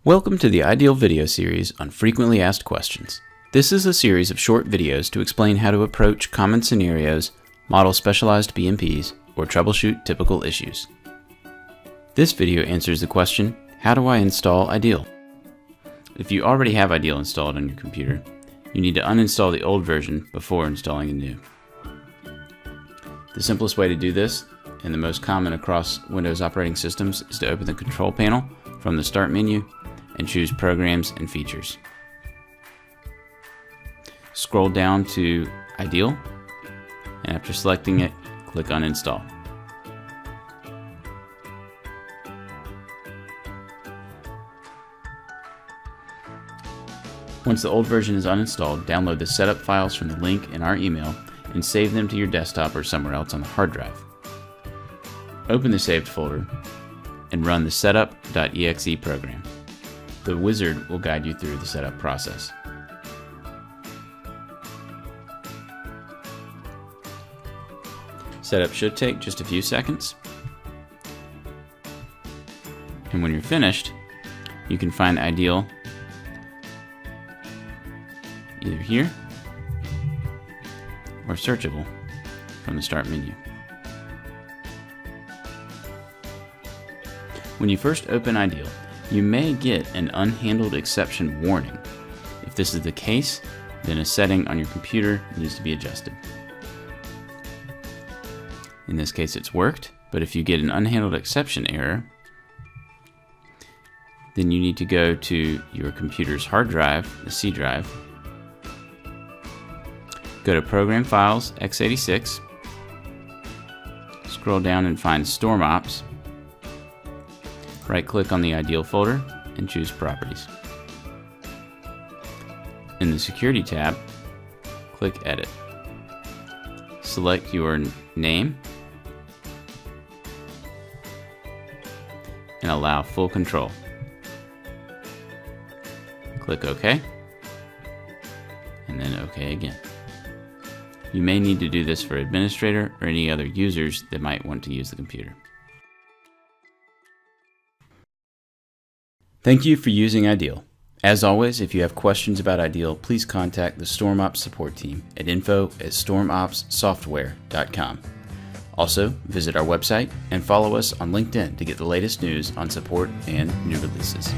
Welcome to the Ideal video series on frequently asked questions. This is a series of short videos to explain how to approach common scenarios, model specialized BMPs, or troubleshoot typical issues. This video answers the question, how do I install Ideal? If you already have Ideal installed on your computer, you need to uninstall the old version before installing the new. The simplest way to do this, and the most common across Windows operating systems, is to open the control panel from the Start menu and choose Programs and Features. Scroll down to Ideal, and after selecting it, click on Install. Once the old version is uninstalled, download the setup files from the link in our email and save them to your desktop or somewhere else on the hard drive. Open the saved folder and run the setup.exe program. The wizard will guide you through the setup process. Setup should take just a few seconds. And when you're finished, you can find Ideal either here or searchable from the Start menu. When you first open Ideal, you may get an unhandled exception warning. If this is the case, then a setting on your computer needs to be adjusted. In this case, it's worked, but if you get an unhandled exception error, then you need to go to your computer's hard drive, the C drive, go to Program Files, x86, scroll down and find StormOps, right-click on the Ideal folder and choose Properties. In the Security tab, click Edit. Select your name and allow full control. Click OK, and then OK again. You may need to do this for administrator or any other users that might want to use the computer. Thank you for using Ideal. As always, if you have questions about Ideal, please contact the StormOps support team at info@stormopssoftware.com. Also, visit our website and follow us on LinkedIn to get the latest news on support and new releases.